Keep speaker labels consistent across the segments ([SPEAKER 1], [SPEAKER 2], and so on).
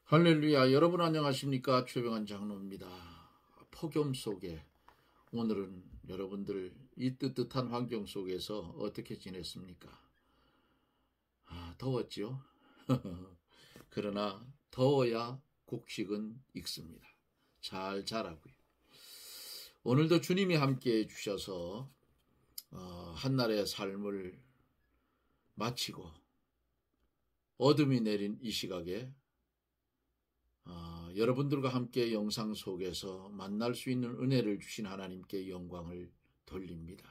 [SPEAKER 1] 할렐루야. 여러분 안녕하십니까? 최병환 장로입니다. 폭염 속에 오늘은 여러분들 이 뜨뜻한 환경 속에서 어떻게 지냈습니까? 더웠죠? 그러나 더워야 곡식은 익습니다. 잘 자라고요. 오늘도 주님이 함께 해주셔서 한날의 삶을 마치고 어둠이 내린 이 시각에 여러분들과 함께 영상 속에서 만날 수 있는 은혜를 주신 하나님께 영광을 돌립니다.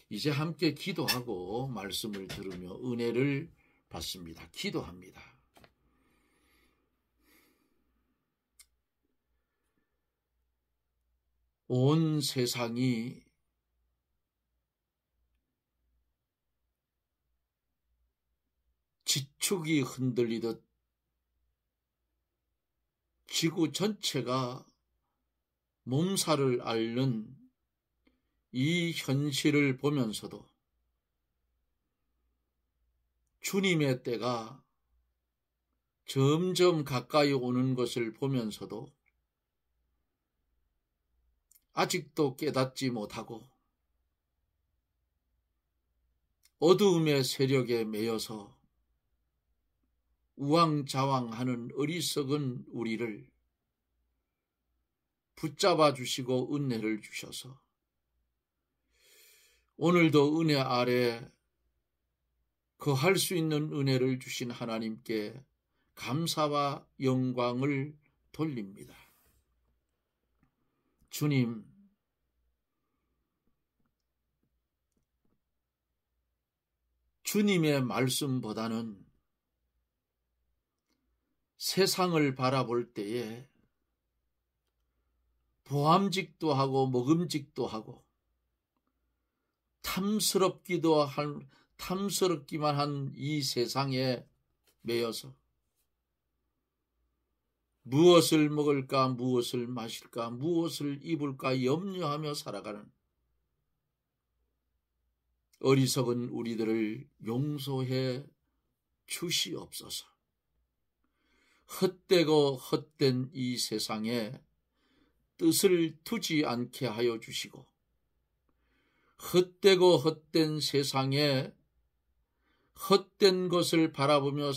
[SPEAKER 1] 이제 함께 기도하고 말씀을 들으며 은혜를 받습니다. 기도합니다. 온 세상이 지축이 흔들리듯 지구 전체가 몸살을 앓는 이 현실을 보면서도 주님의 때가 점점 가까이 오는 것을 보면서도 아직도 깨닫지 못하고 어두움의 세력에 매여서 우왕좌왕하는 어리석은 우리를 붙잡아 주시고 은혜를 주셔서 오늘도 은혜 아래 거할 수 있는 은혜를 주신 하나님께 감사와 영광을 돌립니다. 주님, 주님의 말씀보다는 세상을 바라볼 때에 보암직도 하고 먹음직도 하고 탐스럽기만 한 이 세상에 매여서 무엇을 먹을까, 무엇을 마실까, 무엇을 입을까 염려하며 살아가는 어리석은 우리들을 용서해 주시옵소서. 헛되고 헛된 이 세상에 뜻을 두지 않게 하여 주시고 헛되고 헛된 세상에 헛된 것을 바라보며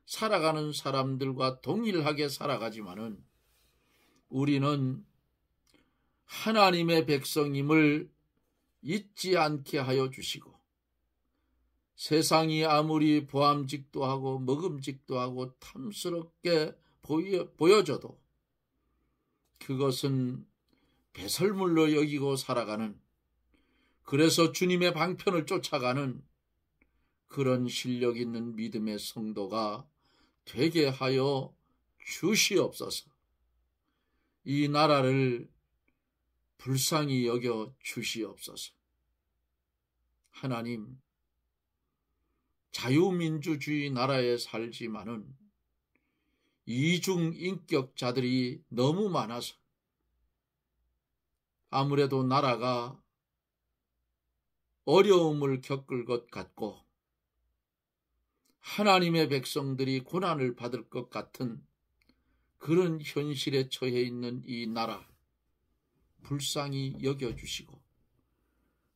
[SPEAKER 1] 살아가는 사람들과 동일하게 살아가지만은 우리는 하나님의 백성임을 잊지 않게 하여 주시고 세상이 아무리 보암직도 하고 먹음직도 하고 탐스럽게 보여져도 그것은 배설물로 여기고 살아가는, 그래서 주님의 방편을 쫓아가는 그런 실력 있는 믿음의 성도가 되게 하여 주시옵소서. 이 나라를 불쌍히 여겨 주시옵소서. 하나님, 자유민주주의 나라에 살지만은 이중인격자들이 너무 많아서 아무래도 나라가 어려움을 겪을 것 같고 하나님의 백성들이 고난을 받을 것 같은 그런 현실에 처해 있는 이 나라 불쌍히 여겨주시고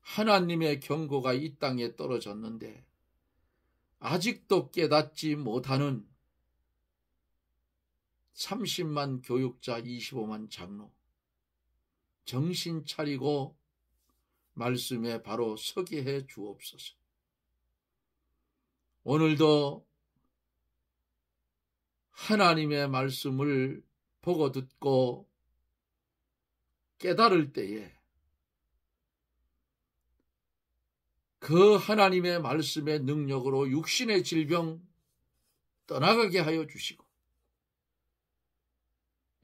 [SPEAKER 1] 하나님의 경고가 이 땅에 떨어졌는데 아직도 깨닫지 못하는 30만 교육자 25만 장로 정신 차리고 말씀에 바로 서게 해 주옵소서. 오늘도 하나님의 말씀을 보고 듣고 깨달을 때에 그 하나님의 말씀의 능력으로 육신의 질병 떠나가게 하여 주시고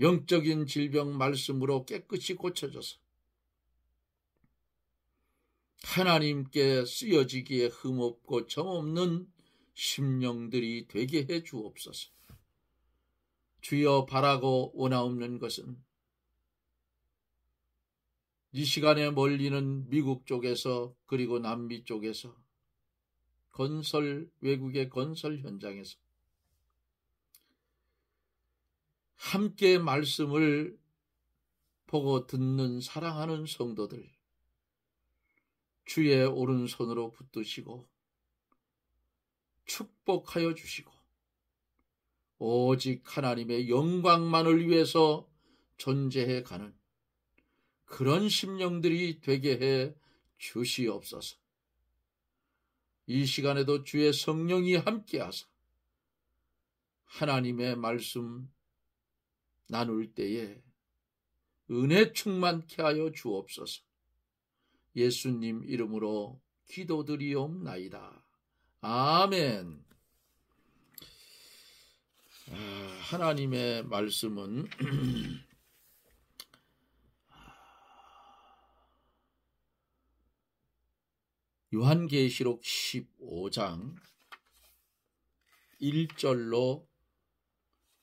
[SPEAKER 1] 영적인 질병 말씀으로 깨끗이 고쳐져서 하나님께 쓰여지기에 흠없고 정없는 심령들이 되게 해 주옵소서. 주여, 바라고 원하옵는 것은 이 시간에 멀리는 미국 쪽에서 그리고 남미 쪽에서 외국의 건설 현장에서 함께 말씀을 보고 듣는 사랑하는 성도들, 주의 오른손으로 붙드시고 축복하여 주시고 오직 하나님의 영광만을 위해서 존재해 가는 그런 심령들이 되게 해 주시옵소서. 이 시간에도 주의 성령이 함께하사 하나님의 말씀 나눌 때에 은혜 충만케 하여 주옵소서. 예수님 이름으로 기도드리옵나이다. 아멘. 하나님의 말씀은 요한계시록 15장 1절로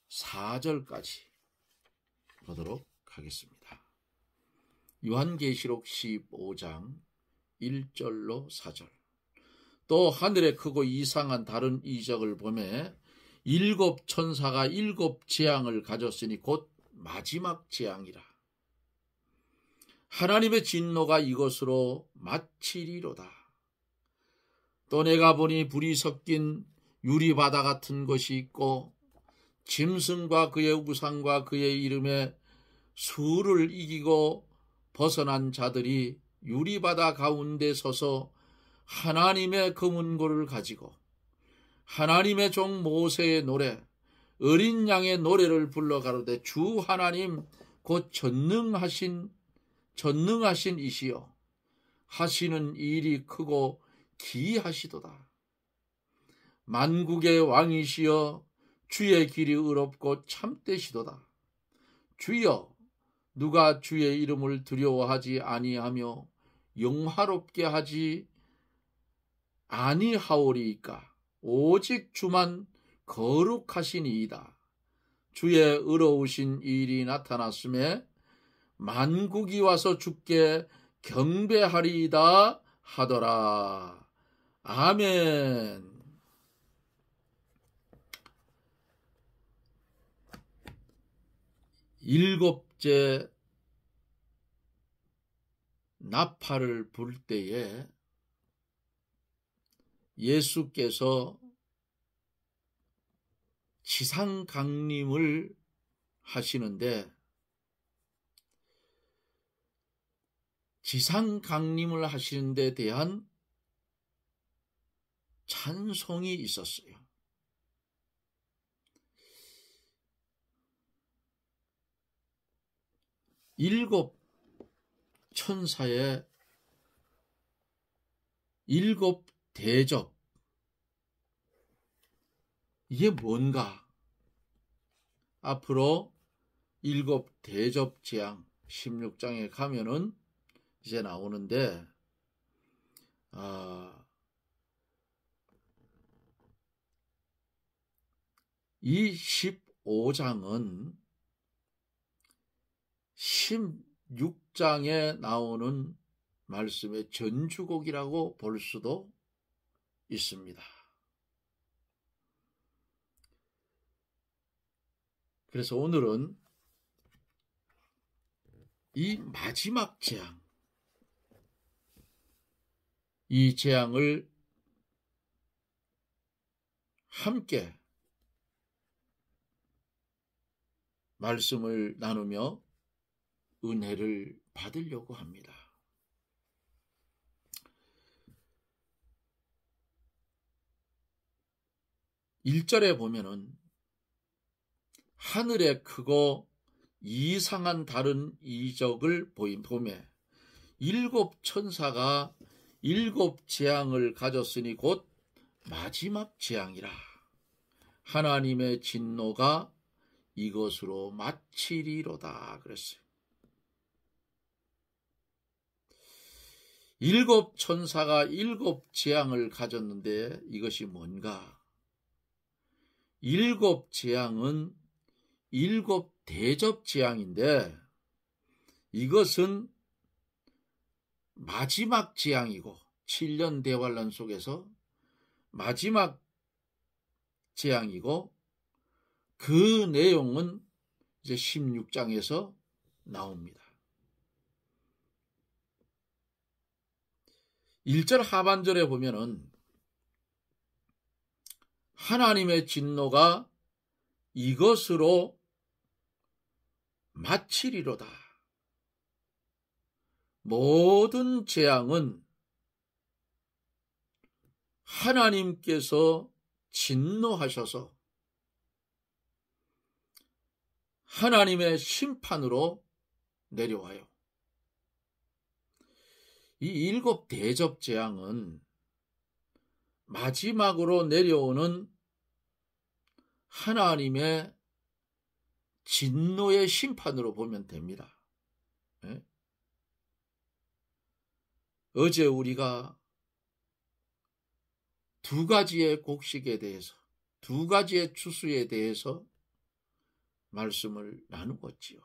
[SPEAKER 1] 4절까지 보도록 하겠습니다. 요한계시록 15장 1절로 4절. 또 하늘에 크고 이상한 다른 이적을 보매 일곱 천사가 일곱 재앙을 가졌으니 곧 마지막 재앙이라. 하나님의 진노가 이것으로 마치리로다. 또 내가 보니 불이 섞인 유리바다 같은 것이 있고 짐승과 그의 우상과 그의 이름에 수를 이기고 벗어난 자들이 유리바다 가운데 서서 하나님의 금은고를 가지고 하나님의 종 모세의 노래 어린 양의 노래를 불러 가로되 주 하나님 곧 전능하신 이시여 하시는 일이 크고 기하시도다. 만국의 왕이시여 주의 길이 의롭고 참되시도다. 주여 누가 주의 이름을 두려워하지 아니하며 영화롭게 하지 아니하오리이까. 오직 주만 거룩하시니이다. 주의 의로우신 일이 나타났음에 만국이 와서 주께 경배하리이다 하더라. 아멘. 일곱째 나팔을 불 때에 예수께서 지상 강림을 하시는데 지상 강림을 하시는 데 대한 찬송이 있었어요. 일곱 천사의 일곱 대접, 이게 뭔가? 앞으로 일곱 대접 재앙 16장에 가면은 이제 나오는데 이 15장은 16장에 나오는 말씀의 전주곡이라고 볼 수도 있습니다. 그래서 오늘은 이 마지막 재앙, 이 재앙을 함께 말씀을 나누며 은혜를 받으려고 합니다. 1절에 보면은 하늘에 크고 이상한 다른 이적을 보매 일곱 천사가 일곱 재앙을 가졌으니 곧 마지막 재앙이라. 하나님의 진노가 이것으로 마치리로다 그랬어요. 일곱 천사가 일곱 재앙을 가졌는데 이것이 뭔가? 일곱 재앙은 일곱 대접 재앙인데 이것은 마지막 재앙이고 7년 대환란 속에서 마지막 재앙이고 그 내용은 이제 16장에서 나옵니다. 1절 하반절에 보면은 하나님의 진노가 이것으로 마치리로다. 모든 재앙은 하나님께서 진노하셔서 하나님의 심판으로 내려와요. 이 7 대접 재앙은 마지막으로 내려오는 하나님의 진노의 심판으로 보면 됩니다. 네? 어제 우리가 2가지의 곡식에 대해서, 2가지의 추수에 대해서 말씀을 나누었지요.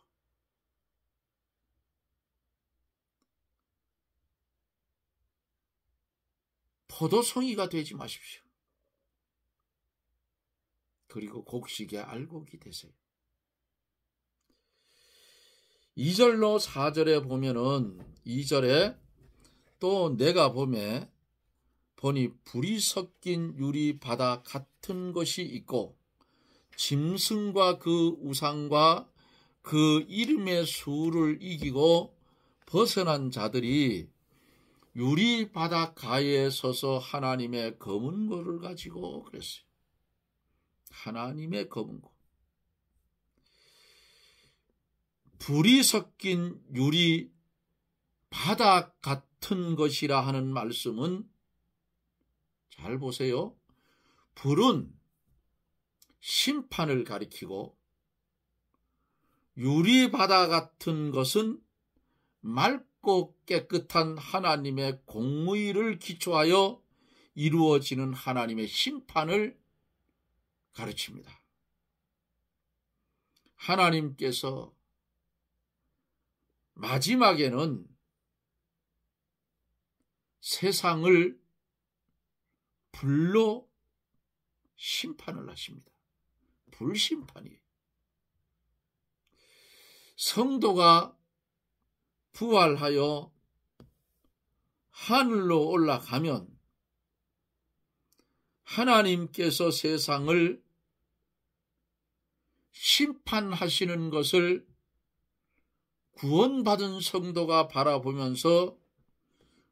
[SPEAKER 1] 포도송이가 되지 마십시오. 그리고 곡식의 알곡이 되세요. 2절로 4절에 보면은 2절에 또 내가 보니 불이 섞인 유리 바다 같은 것이 있고 짐승과 그 우상과 그 이름의 수를 이기고 벗어난 자들이 유리 바다 가에 서서 하나님의 검은 고를 가지고 그랬어요. 하나님의 검은 고. 불이 섞인 유리 바다 같은 것이라 하는 말씀은 잘 보세요. 불은 심판을 가리키고 유리 바다 같은 것은 맑고 깨끗한 하나님의 공의를 기초하여 이루어지는 하나님의 심판을 가르칩니다. 하나님께서 마지막에는 세상을 불로 심판을 하십니다. 불심판이에요. 성도가 부활하여 하늘로 올라가면 하나님께서 세상을 심판하시는 것을 구원받은 성도가 바라보면서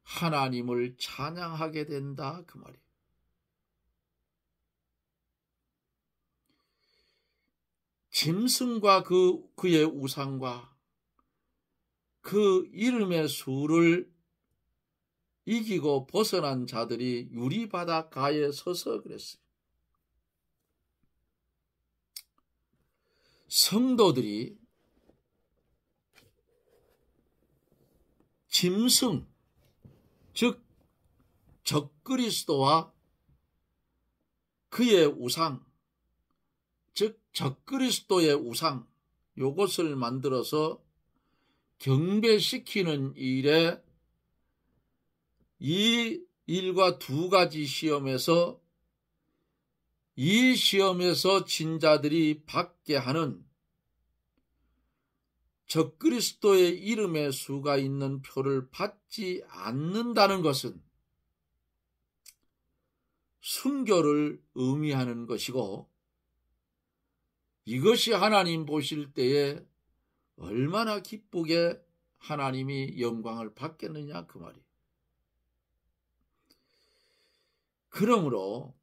[SPEAKER 1] 하나님을 찬양하게 된다 그 말이에요. 짐승과 그의 우상과 그 이름의 수를 이기고 벗어난 자들이 유리바다 가에 서서 그랬어요. 성도들이 짐승, 즉 적그리스도와 그의 우상, 즉 적그리스도의 우상, 요것을 만들어서 경배시키는 일에 이 일과 2가지 시험에서 이 시험에서 진자들이 받게 하는 적그리스도의 이름의 수가 있는 표를 받지 않는다는 것은 순교를 의미하는 것이고 이것이 하나님 보실 때에 얼마나 기쁘게 하나님이 영광을 받겠느냐 그 말이에요. 그러므로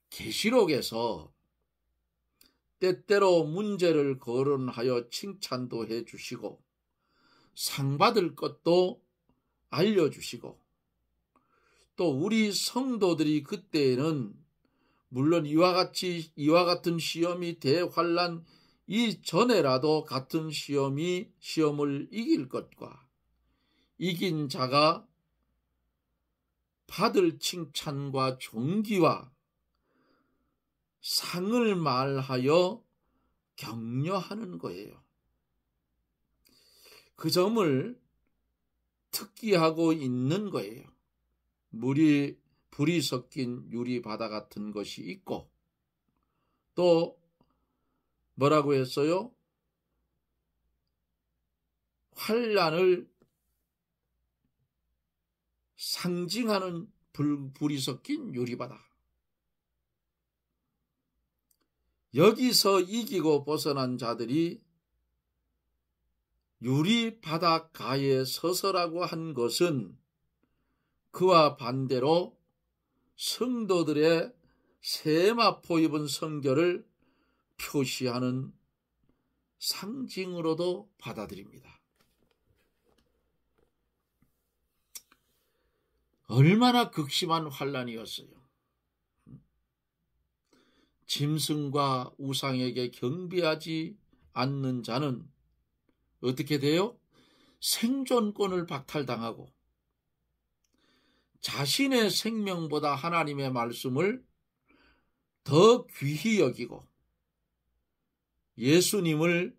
[SPEAKER 1] 계시록에서 때때로 문제를 거론하여 칭찬도 해주시고 상 받을 것도 알려주시고 또 우리 성도들이 그때에는 물론 이와 같은 시험이 대환란 이전에라도 같은 시험을 이길 것과 이긴 자가 받을 칭찬과 존귀와 상을 말하여 격려하는 거예요. 그 점을 특기하고 있는 거예요. 불이 섞인 유리 바다 같은 것이 있고 또 뭐라고 했어요? 환난을 상징하는 불이 섞인 유리바다. 여기서 이기고 벗어난 자들이 유리바다 가에 서서라고 한 것은 그와 반대로 성도들의 세마포 입은 성결을 표시하는 상징으로도 받아들입니다. 얼마나 극심한 환난이었어요. 짐승과 우상에게 경배하지 않는 자는 어떻게 돼요? 생존권을 박탈당하고 자신의 생명보다 하나님의 말씀을 더 귀히 여기고 예수님을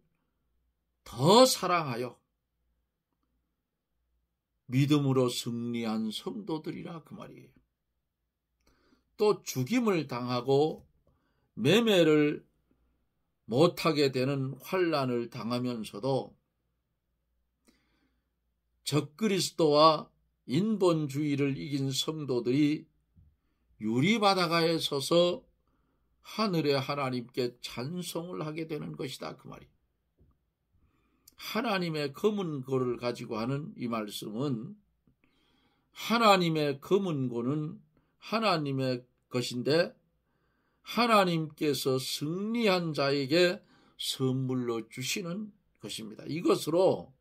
[SPEAKER 1] 더 사랑하여 믿음으로 승리한 성도들이라 그 말이에요. 또 죽임을 당하고 매매를 못하게 되는 환난을 당하면서도 적그리스도와 인본주의를 이긴 성도들이 유리바다가에 서서 하늘의 하나님께 찬송을 하게 되는 것이다 그 말이에요. 하나님의 검은고를 가지고 하는 이 말씀은 하나님의 검은고는 하나님의 것인데 하나님께서 승리한 자에게 선물로 주시는 것입니다. 이것으로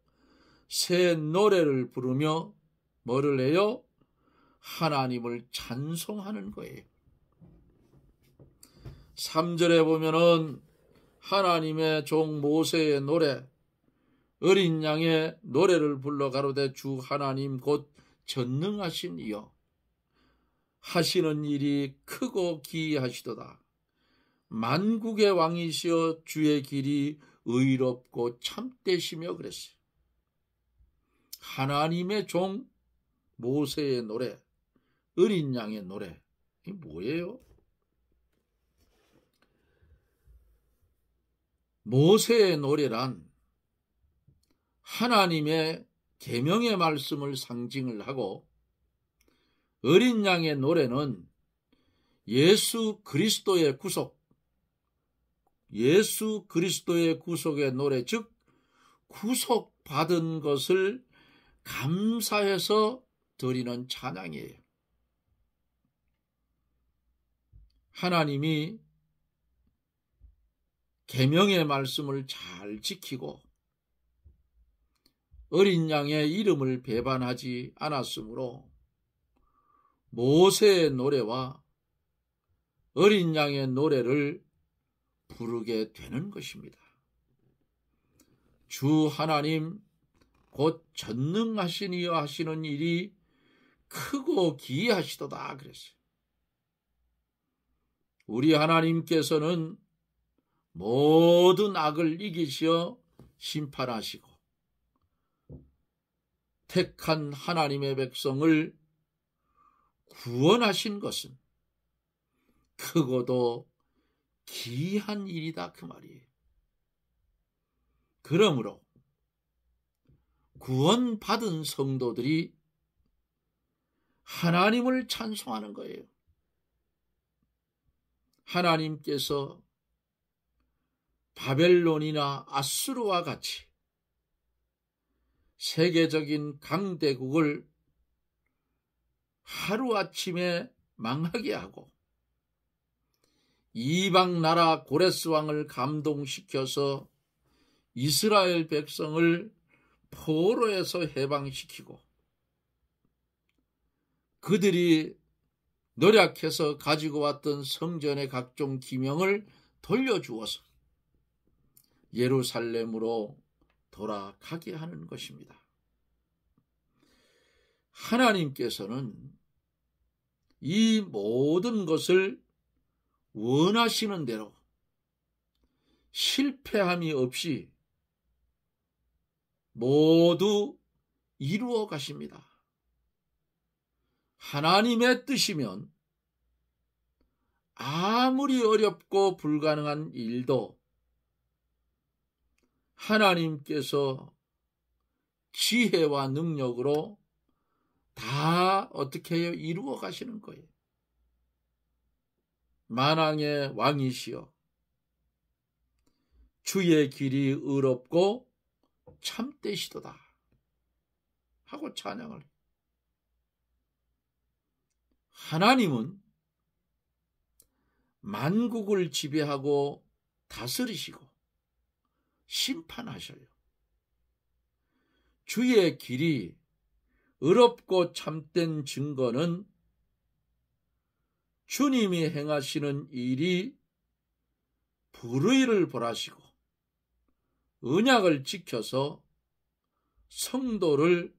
[SPEAKER 1] 새 노래를 부르며 뭐를 해요? 하나님을 찬송하는 거예요. 3절에 보면은 하나님의 종 모세의 노래, 어린 양의 노래를 불러 가로되 주 하나님 곧 전능하신 이여 하시는 일이 크고 기이하시도다. 만국의 왕이시여 주의 길이 의롭고 참되시며 그랬어요. 하나님의 종 모세의 노래, 어린 양의 노래, 이게 뭐예요? 모세의 노래란 하나님의 계명의 말씀을 상징을 하고 어린 양의 노래는 예수 그리스도의 구속, 예수 그리스도의 구속의 노래, 즉 구속받은 것을 감사해서 드리는 찬양이에요. 하나님이 계명의 말씀을 잘 지키고 어린 양의 이름을 배반하지 않았으므로 모세의 노래와 어린 양의 노래를 부르게 되는 것입니다. 주 하나님 곧 전능하신 이여 하시는 일이 크고 기이하시도다 그랬어요. 우리 하나님께서는 모든 악을 이기시어 심판하시고 택한 하나님의 백성을 구원하신 것은 크고도 기이한 일이다 그 말이에요. 그러므로 구원받은 성도들이 하나님을 찬송하는 거예요. 하나님께서 바벨론이나 아수르와 같이 세계적인 강대국을 하루아침에 망하게 하고 이방 나라 고레스 왕을 감동시켜서 이스라엘 백성을 포로에서 해방시키고 그들이 노력해서 가지고 왔던 성전의 각종 기명을 돌려주어서 예루살렘으로 돌아가게 하는 것입니다. 하나님께서는 이 모든 것을 원하시는 대로 실패함이 없이 모두 이루어 가십니다. 하나님의 뜻이면 아무리 어렵고 불가능한 일도 하나님께서 지혜와 능력으로 다 어떻게 해요? 이루어 가시는 거예요. 만왕의 왕이시여 주의 길이 의롭고 참되시도다 하고 찬양을 해요. 하나님은 만국을 지배하고 다스리시고 심판하셔요. 주의 길이 의롭고 참된 증거는 주님이 행하시는 일이 불의를 벌하시고 언약을 지켜서 성도를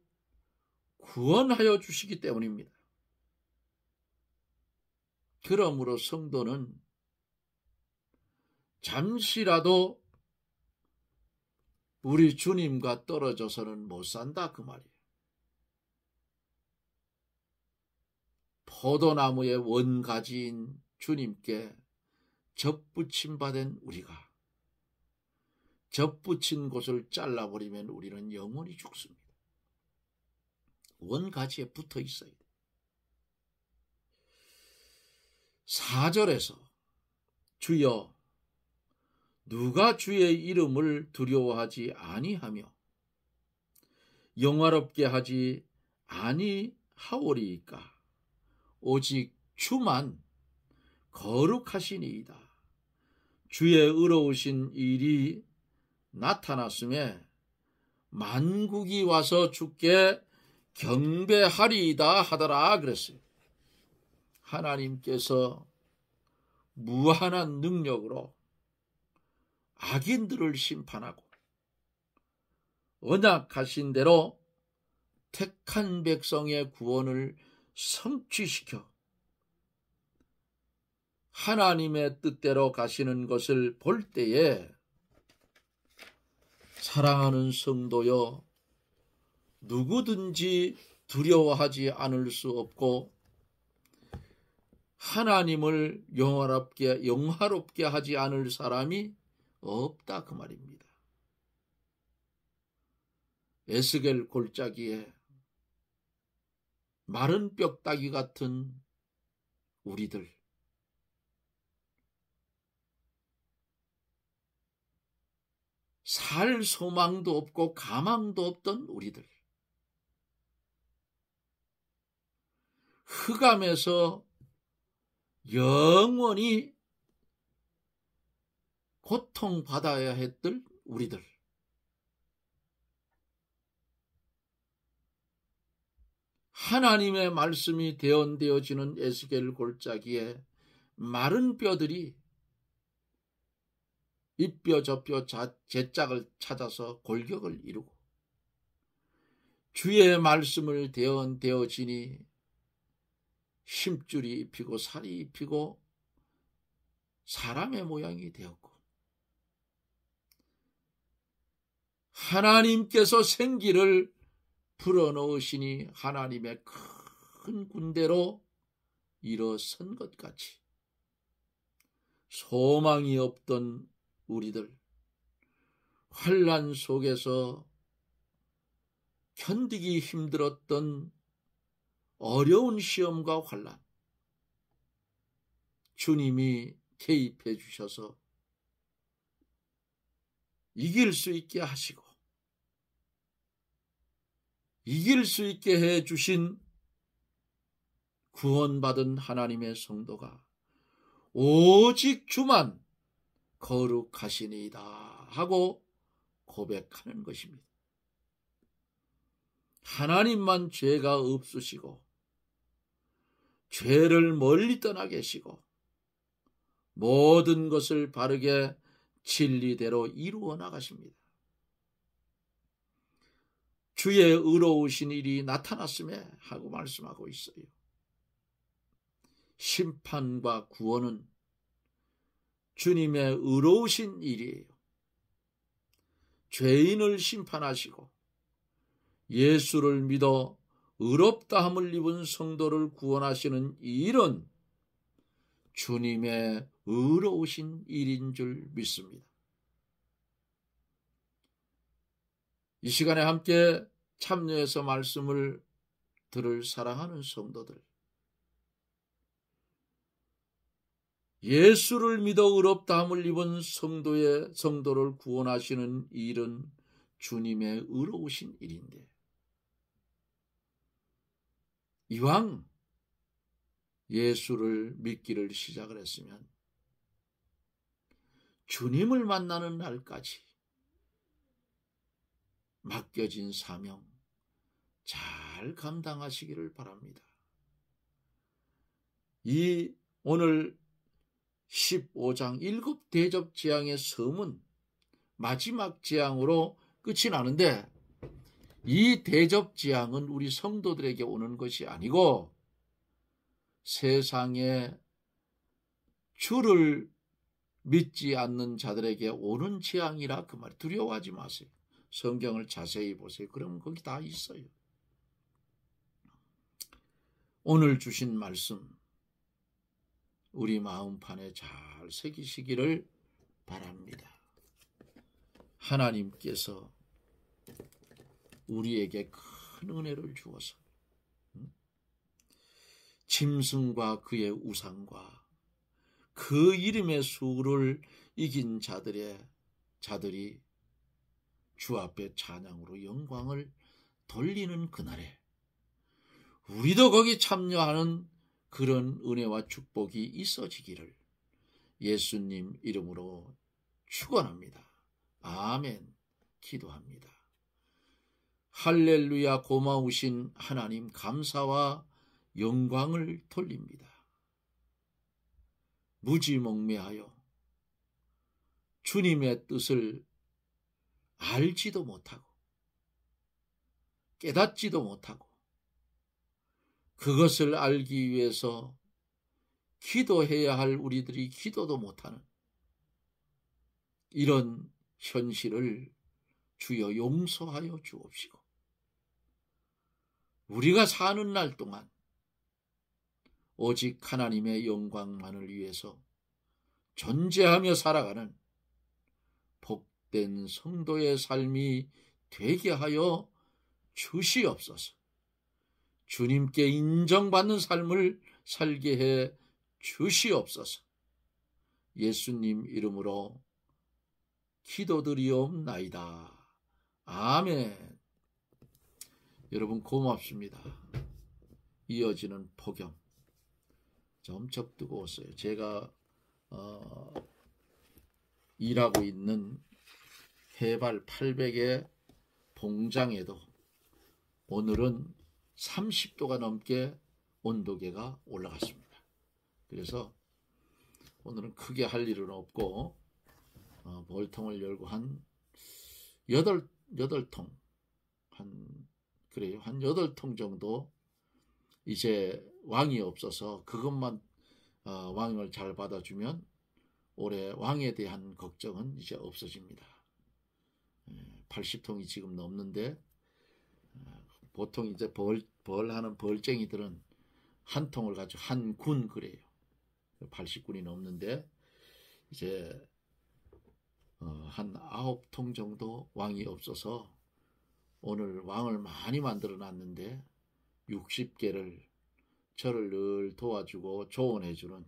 [SPEAKER 1] 구원하여 주시기 때문입니다. 그러므로 성도는 잠시라도 우리 주님과 떨어져서는 못 산다 그 말이에요. 포도나무의 원가지인 주님께 접붙임 받은 우리가 접붙인 곳을 잘라버리면 우리는 영원히 죽습니다. 원가지에 붙어 있어야 돼요. 4절에서 주여 누가 주의 이름을 두려워하지 아니하며 영화롭게 하지 아니하오리이까 오직 주만 거룩하시니이다. 주의 의로우신 일이 나타났음에 만국이 와서 주께 경배하리이다 하더라 그랬어요. 하나님께서 무한한 능력으로 악인들을 심판하고 언약하신 대로 택한 백성의 구원을 성취시켜 하나님의 뜻대로 가시는 것을 볼 때에 사랑하는 성도여 누구든지 두려워하지 않을 수 없고 하나님을 영화롭게 하지 않을 사람이 없다 그 말입니다. 에스겔 골짜기에 마른 뼈다귀 같은 우리들, 살 소망도 없고 가망도 없던 우리들, 흑암에서 영원히 고통받아야 했던 우리들, 하나님의 말씀이 대언되어지는 에스겔 골짜기에 마른 뼈들이 이뼈 저뼈 제짝을 찾아서 골격을 이루고 주의 말씀을 대언되어지니 힘줄이 입히고 살이 입히고 사람의 모양이 되었고 하나님께서 생기를 불어넣으시니 하나님의 큰 군대로 일어선 것 같이 소망이 없던 우리들, 환난 속에서 견디기 힘들었던 어려운 시험과 환난, 주님이 개입해 주셔서 이길 수 있게 하시고 이길 수 있게 해 주신 구원받은 하나님의 성도가 오직 주만 거룩하시니이다 하고 고백하는 것입니다. 하나님만 죄가 없으시고 죄를 멀리 떠나 계시고 모든 것을 바르게 진리대로 이루어 나가십니다. 주의 의로우신 일이 나타났음에 하고 말씀하고 있어요. 심판과 구원은 주님의 의로우신 일이에요. 죄인을 심판하시고 예수를 믿어 의롭다함을 입은 성도를 구원하시는 이 일은 주님의 의로우신 일인 줄 믿습니다. 이 시간에 함께 참여해서 말씀을 들을 사랑하는 성도들, 예수를 믿어 의롭다함을 입은 성도를 구원하시는 일은 주님의 의로우신 일인데, 이왕 예수를 믿기를 시작을 했으면 주님을 만나는 날까지 맡겨진 사명 잘 감당하시기를 바랍니다. 이 오늘 15장 7대접 재앙의 섬은 마지막 재앙으로 끝이 나는데, 이 대접 재앙은 우리 성도들에게 오는 것이 아니고 세상에 주를 믿지 않는 자들에게 오는 재앙이라 그 말. 두려워하지 마세요. 성경을 자세히 보세요. 그러면 거기 다 있어요. 오늘 주신 말씀 우리 마음판에 잘 새기시기를 바랍니다. 하나님께서 우리에게 큰 은혜를 주어서 짐승과 그의 우상과 그 이름의 수를 이긴 자들이 주 앞에 찬양으로 영광을 돌리는 그날에 우리도 거기 참여하는 그런 은혜와 축복이 있어지기를 예수님 이름으로 축원합니다. 아멘. 기도합니다. 할렐루야. 고마우신 하나님, 감사와 영광을 돌립니다. 무지몽매하여 주님의 뜻을 알지도 못하고 깨닫지도 못하고 그것을 알기 위해서 기도해야 할 우리들이 기도도 못하는 이런 현실을 주여 용서하여 주옵시고, 우리가 사는 날 동안 오직 하나님의 영광만을 위해서 존재하며 살아가는 복된 성도의 삶이 되게 하여 주시옵소서. 주님께 인정받는 삶을 살게 해 주시옵소서. 예수님 이름으로 기도드리옵나이다. 아멘. 여러분 고맙습니다. 이어지는 폭염 엄청 뜨거웠어요. 제가 일하고 있는 해발 800의 봉장에도 오늘은 30도가 넘게 온도계가 올라갔습니다. 그래서 오늘은 크게 할 일은 없고 벌통을 열고 한 8통 한 8통 정도, 이제 왕이 없어서 그것만 왕을 잘 받아주면 올해 왕에 대한 걱정은 이제 없어집니다. 80통이 지금 넘는데 보통 이제 벌하는 벌쟁이들은 한 통을 가지고 한 군 그래요. 80군이 넘는데 이제 한 9통 정도 왕이 없어서 오늘 왕을 많이 만들어 놨는데 60개를 저를 늘 도와주고 조언해주는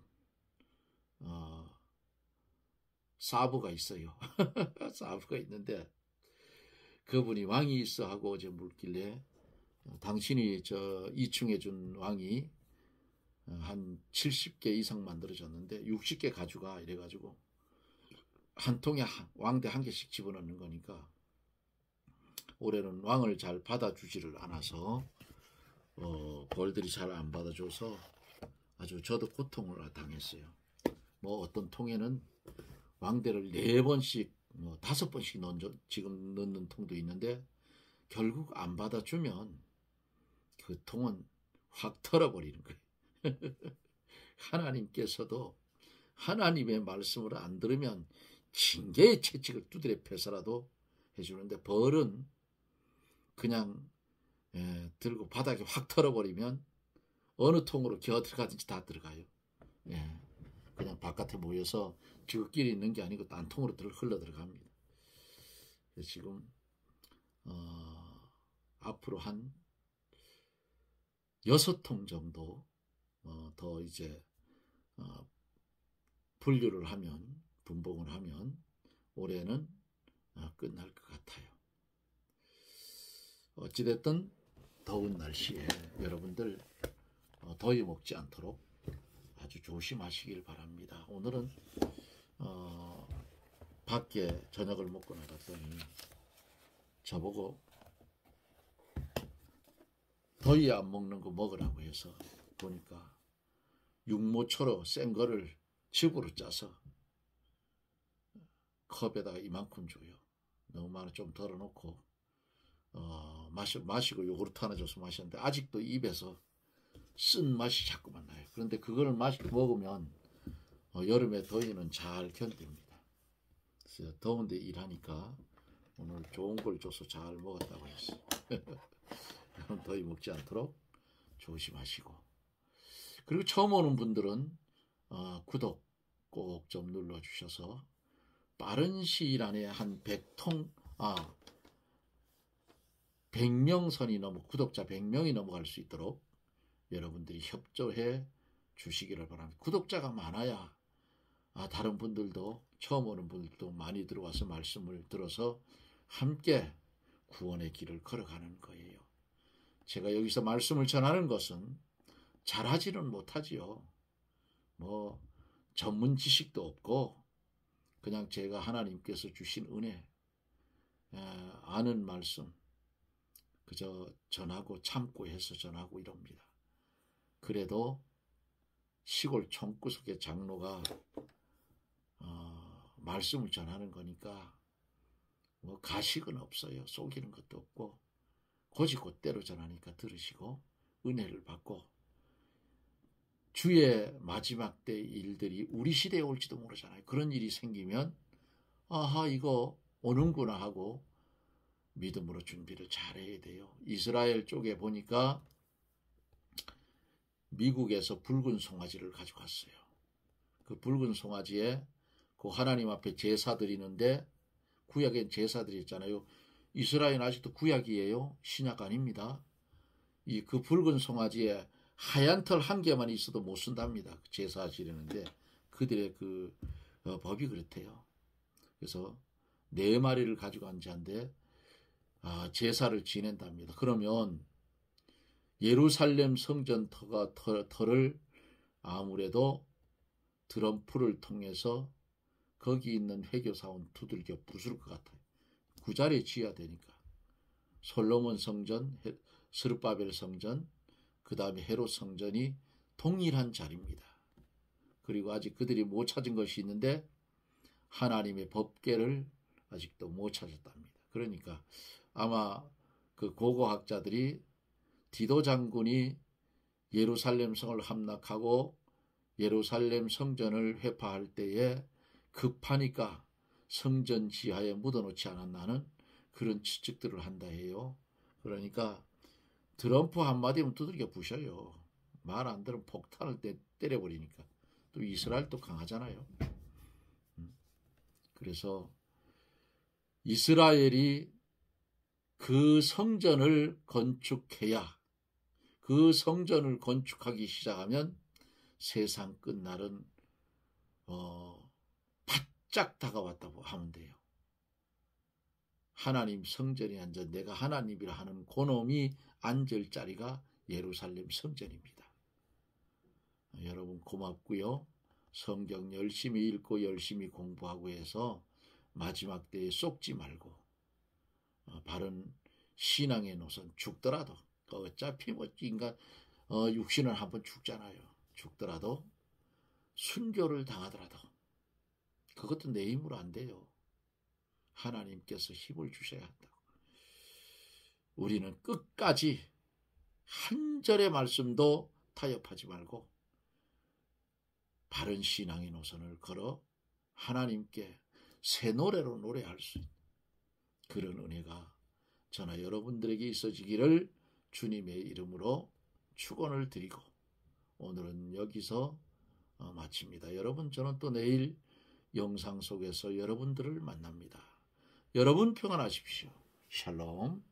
[SPEAKER 1] 사부가 있어요. 사부가 있는데 그분이 왕이 있어 하고 어제 묻길래 당신이 저 2층에 준 왕이 한 70개 이상 만들어졌는데 60개 가져가 이래가지고 한 통에 왕대 한 개씩 집어넣는 거니까 올해는 왕을 잘 받아주지를 않아서 벌들이 잘 안 받아줘서 아주 저도 고통을 당했어요. 뭐 어떤 통에는 왕대를 4번씩 5번씩 지금 넣는 통도 있는데 결국 안 받아주면 그 통은 확 털어버리는 거예요. 하나님께서도 하나님의 말씀을 안 들으면 징계의 채찍을 두드려 패서라도 해주는데 벌은 그냥 들고 바닥에 확 털어버리면 어느 통으로 기어 들어가든지 다 들어가요. 그냥 바깥에 모여서 지극끼리 있는 게 아니고 딴 통으로 흘러 들어갑니다. 지금 앞으로 한 6통 정도 더 이제 분류를 하면, 분봉을 하면 올해는 끝날 것 같아요. 어찌됐든 더운 날씨에 여러분들 더위 먹지 않도록 아주 조심하시길 바랍니다. 오늘은 밖에 저녁을 먹고 나갔더니 저보고 더위 안 먹는 거 먹으라고 해서 보니까 육모초로 센 거를 즙으로 짜서 컵에다가 이만큼 줘요. 너무 많아 좀 덜어놓고 마시고 요구르트 하나 줘서 마셨는데 아직도 입에서 쓴 맛이 자꾸만 나요. 그런데 그거를 먹으면 여름에 더위는 잘 견딥니다. 그래서 더운데 일하니까 오늘 좋은 걸 줘서 잘 먹었다고 했어요. 더위 먹지 않도록 조심하시고, 그리고 처음 오는 분들은 구독 꼭 좀 눌러주셔서 빠른 시일 안에 한 100명 선이 구독자 100명이 넘어갈 수 있도록 여러분들이 협조해 주시기를 바랍니다. 구독자가 많아야 다른 분들도, 처음 오는 분들도 많이 들어와서 말씀을 들어서 함께 구원의 길을 걸어가는 거예요. 제가 여기서 말씀을 전하는 것은 잘하지는 못하지요. 뭐 전문 지식도 없고 그냥 제가 하나님께서 주신 은혜, 아는 말씀 그저 전하고 참고 해서 전하고 이럽니다. 그래도 시골 총구석의 장로가 말씀을 전하는 거니까 뭐 가식은 없어요. 속이는 것도 없고 곧이곧대로 전하니까 들으시고 은혜를 받고, 주의 마지막 때 일들이 우리 시대에 올지도 모르잖아요. 그런 일이 생기면 아하 이거 오는구나 하고 믿음으로 준비를 잘해야 돼요. 이스라엘 쪽에 보니까 미국에서 붉은 송아지를 가져갔어요. 그 붉은 송아지에 그 하나님 앞에 제사 드리는데, 구약엔 제사들이 있잖아요. 이스라엘은 아직도 구약이에요. 신약 아닙니다. 그 붉은 송아지에 하얀 털 한 개만 있어도 못 쓴답니다. 제사 지내는데 그들의 그 법이 그렇대요. 그래서 4마리를 가져간 자인데 제사를 지낸답니다. 그러면 예루살렘 성전 털을 아무래도 드럼프를 통해서 거기 있는 회교사원 두들겨 부술 것 같아요. 그 자리에 지어야 되니까. 솔로몬 성전, 스룹바벨 성전, 그 다음에 헤롯 성전이 동일한 자리입니다. 그리고 아직 그들이 못 찾은 것이 있는데 하나님의 법궤를 아직도 못 찾았답니다. 그러니까 아마 그 고고학자들이 디도 장군이 예루살렘 성을 함락하고 예루살렘 성전을 회파할 때에 급하니까 성전 지하에 묻어놓지 않았나 하는 그런 추측들을 한다 해요. 그러니까 드럼프 한마디면 두들겨 부셔요. 말 안 들으면 폭탄을 때려버리니까. 또 이스라엘도 강하잖아요. 그래서 이스라엘이 그 성전을 건축해야, 그 성전을 건축하기 시작하면 세상 끝날은 바짝 다가왔다고 하면 돼요. 하나님 성전에 앉아 내가 하나님이라 하는 그놈이 앉을 자리가 예루살렘 성전입니다. 여러분 고맙고요. 성경 열심히 읽고 열심히 공부하고 해서 마지막 때에 속지 말고 바른 신앙의 노선, 죽더라도 어차피 뭐 인간 육신은 한번 죽잖아요. 죽더라도 순교를 당하더라도 그것도 내 힘으로 안 돼요. 하나님께서 힘을 주셔야 한다고. 우리는 끝까지 한 절의 말씀도 타협하지 말고 바른 신앙의 노선을 걸어 하나님께 새 노래로 노래할 수 있는 그런 은혜가 저나 여러분들에게 있어지기를 주님의 이름으로 축원을 드리고 오늘은 여기서 마칩니다. 여러분, 저는 또 내일 영상 속에서 여러분들을 만납니다. 여러분 평안하십시오. 샬롬.